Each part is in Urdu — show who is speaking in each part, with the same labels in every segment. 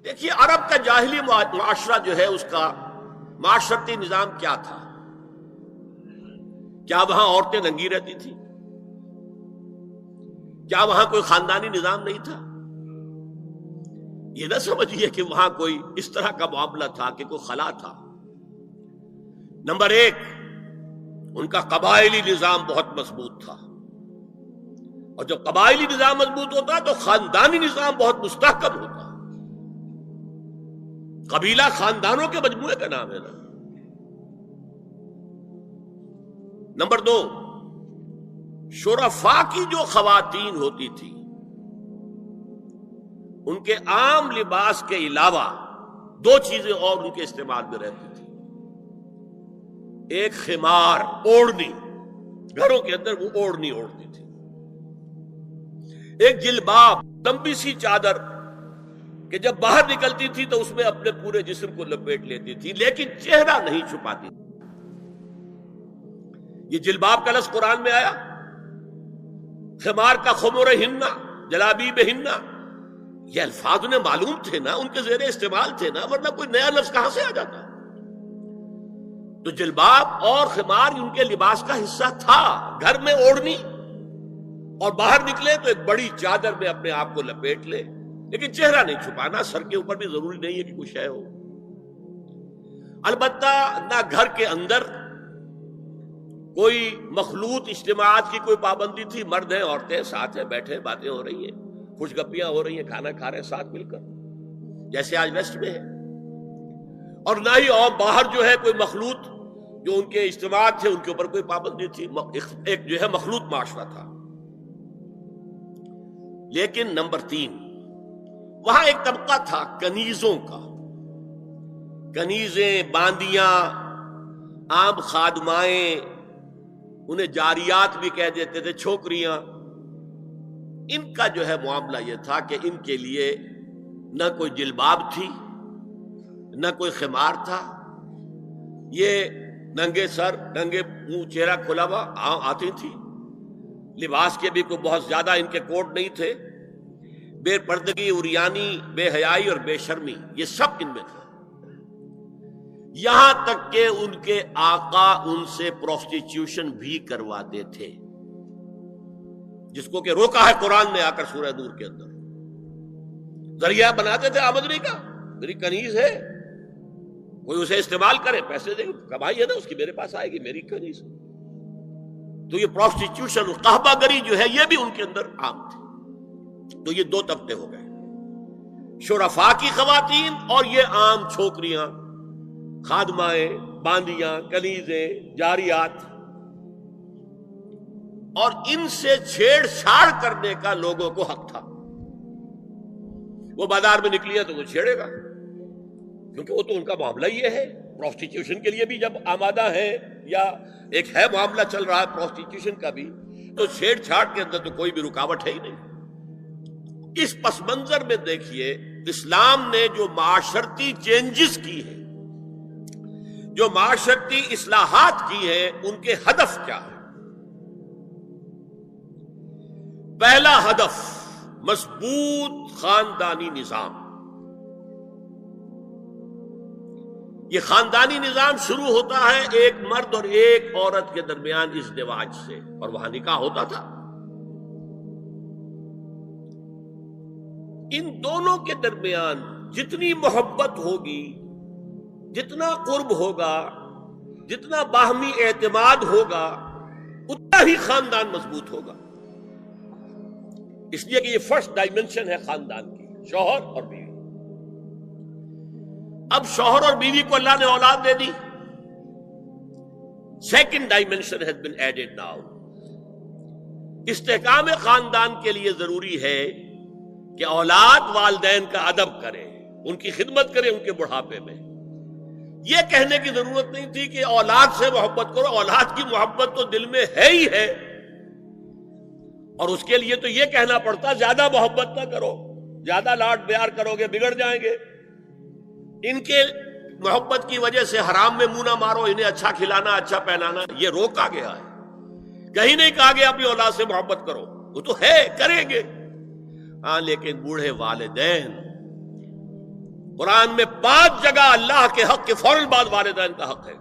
Speaker 1: دیکھیے عرب کا جاہلی معاشرہ جو ہے، اس کا معاشرتی نظام کیا تھا؟ کیا وہاں عورتیں ننگی رہتی تھی؟ کیا وہاں کوئی خاندانی نظام نہیں تھا؟ یہ نہ سمجھیے کہ وہاں کوئی اس طرح کا معاملہ تھا کہ کوئی خلا تھا۔ نمبر ایک، ان کا قبائلی نظام بہت مضبوط تھا، اور جب قبائلی نظام مضبوط ہوتا تو خاندانی نظام بہت مستحکم ہوتا۔ قبیلہ خاندانوں کے مجموعے کا نام ہے نا۔ نمبر دو، شرفاء کی جو خواتین ہوتی تھی ان کے عام لباس کے علاوہ دو چیزیں اور ان کے استعمال میں رہتی تھی۔ ایک خمار، اوڑھنی، گھروں کے اندر وہ اوڑھنی اوڑھتی تھی۔ ایک جلباب، لمبی سی چادر کہ جب باہر نکلتی تھی تو اس میں اپنے پورے جسم کو لپیٹ لیتی تھی، لیکن چہرہ نہیں چھپاتی تھی۔ یہ جلباب کا لفظ قرآن میں آیا، خمار کا خمر ہننا، جلابیب ہننا، یہ الفاظ انہیں معلوم تھے نا، ان کے زیر استعمال تھے نا، ورنہ کوئی نیا لفظ کہاں سے آ جاتا؟ تو جلباب اور خمار ان کے لباس کا حصہ تھا، گھر میں اوڑھنی، اور باہر نکلے تو ایک بڑی چادر میں اپنے آپ کو لپیٹ لے، لیکن چہرہ نہیں چھپانا، سر کے اوپر بھی ضروری نہیں ہے کہ کچھ ہے ہو۔ البتہ نہ گھر کے اندر کوئی مخلوط اجتماعات کی کوئی پابندی تھی، مرد ہیں عورتیں ساتھ ہیں، بیٹھے باتیں ہو رہی ہیں، خوش گپیاں ہو رہی ہیں، کھانا کھا رہے ہیں ساتھ مل کر، جیسے آج ویسٹ میں ہے۔ اور نہ ہی اور باہر جو ہے کوئی مخلوط جو ان کے اجتماعات تھے ان کے اوپر کوئی پابندی تھی، ایک جو ہے مخلوط معاشرہ تھا۔ لیکن نمبر تین، وہاں ایک طبقہ تھا کنیزوں کا، کنیزیں، باندیاں، عام خادمائیں، انہیں جاریات بھی کہہ دیتے تھے، چھوکریاں۔ ان کا جو ہے معاملہ یہ تھا کہ ان کے لیے نہ کوئی جلباب تھی، نہ کوئی خمار تھا، یہ ننگے سر، ننگے منہ، چہرہ کھلا ہوا آتی تھی۔ لباس کے بھی کوئی بہت زیادہ ان کے کوڈ نہیں تھے۔ بے پردگی، عریانی، بے حیائی اور بے شرمی، یہ سب ان میں تھا۔ یہاں تک کہ ان کے آقا ان سے پروسٹیٹیوشن بھی کرواتے تھے، جس کو کہ روکا ہے قرآن نے آ کر سورہ نور کے اندر۔ ذریعہ بناتے تھے آمدنی کا، میری کنیز ہے، کوئی اسے استعمال کرے، پیسے دے، کمائی ہے نا اس کی، میرے پاس آئے گی، میری کنیز۔ تو یہ پروسٹیٹیوشن، قحبہ گری جو ہے، یہ بھی ان کے اندر عام تھی۔ تو یہ دو طبقے ہو گئے، شرفاء کی خواتین اور یہ عام چھوکریاں، خادمائیں، باندیاں، کنیزیں، جاریات۔ اور ان سے چھیڑ چھاڑ کرنے کا لوگوں کو حق تھا۔ وہ بازار میں نکلی ہے تو وہ چھیڑے گا، کیونکہ وہ تو ان کا معاملہ یہ ہے۔ پروسٹیٹیوشن کے لیے بھی جب آمادہ ہے، یا ایک ہے معاملہ چل رہا ہے پروسٹیٹیوشن کا بھی، تو چھیڑ چھاڑ کے اندر تو کوئی بھی رکاوٹ ہے ہی نہیں۔ اس پس منظر میں دیکھیے اسلام نے جو معاشرتی چینجز کی ہیں، جو معاشرتی اصلاحات کی ہیں، ان کے ہدف کیا ہے؟ پہلا ہدف، مضبوط خاندانی نظام۔ یہ خاندانی نظام شروع ہوتا ہے ایک مرد اور ایک عورت کے درمیان ازدواج سے، اور وہاں نکاح ہوتا تھا۔ ان دونوں کے درمیان جتنی محبت ہوگی، جتنا قرب ہوگا، جتنا باہمی اعتماد ہوگا، اتنا ہی خاندان مضبوط ہوگا۔ اس لیے کہ یہ فرسٹ ڈائمنشن ہے خاندان کی، شوہر اور بیوی۔ اب شوہر اور بیوی کو اللہ نے اولاد دے دی، second dimension has been added now. استحکام خاندان کے لیے ضروری ہے کہ اولاد والدین کا ادب کرے، ان کی خدمت کرے ان کے بڑھاپے میں۔ یہ کہنے کی ضرورت نہیں تھی کہ اولاد سے محبت کرو، اولاد کی محبت تو دل میں ہے ہی ہے، اور اس کے لیے تو یہ کہنا پڑتا زیادہ محبت نہ کرو، زیادہ لاڈ پیار کرو گے بگڑ جائیں گے، ان کے محبت کی وجہ سے حرام میں منہ نہ مارو، انہیں اچھا کھلانا، اچھا پہنانا، یہ روکا گیا ہے۔ کہیں نہیں کہا گیا اپنی اولاد سے محبت کرو، وہ تو ہے، کریں گے، ہاں، لیکن بوڑھے والدین قرآن میں 5 جگہ اللہ کے حق کے فوراً بعد والدین کا حق ہے.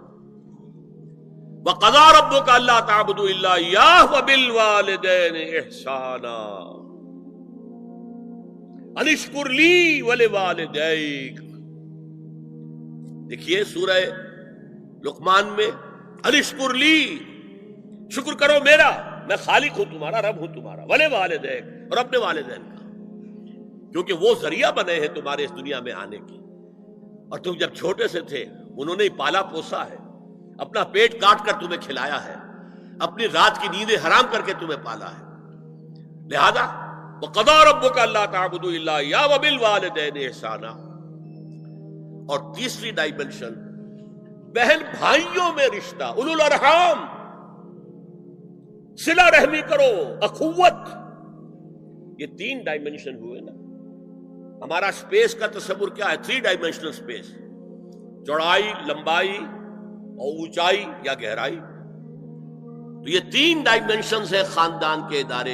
Speaker 1: وَقَضَىٰ رَبُّكَ أَلَّا تَعْبُدُوا إِلَّا إِيَّاهُ وَبِالْوَالِدَيْنِ إِحْسَانًا أَنِ اشْكُرْ لِي وَلِوَالِدَيْكَ. دیکھیے سورہ لقمان میں أَنِ اشْكُرْ لِي، شکر کرو میرا، میں خالق ہوں تمہارا، رب ہوں تمہارا، وَلِوَالِدَيْكَ، اور اپنے والدین کا، کیونکہ وہ ذریعہ بنے ہیں تمہارے اس دنیا میں آنے کی. اور تم جب چھوٹے سے تھے انہوں نے ہی پالا پوسا ہے، اپنا پیٹ کاٹ کر تمہیں کھلایا ہے، اپنی رات کی نیندیں حرام کر کے تمہیں پالا ہے. لہذا وَقَضَىٰ رَبُّكَ أَلَّا تَعْبُدُوا إِلَّا إِيَّاهُ وَبِالْوَالِدَيْنِ إِحْسَانًا. اور تیسری ڈائمنشن بہن بھائیوں میں رشتہ، اولو الارحام، صلہ رحمی کرو، اخوت. یہ 3 ڈائمنشن ہوئے نا. ہمارا سپیس کا تصور کیا ہے؟ 3 ڈائمنشنل سپیس، چوڑائی، لمبائی اور اونچائی یا گہرائی. تو یہ 3 ڈائمنشنز ہیں خاندان کے ادارے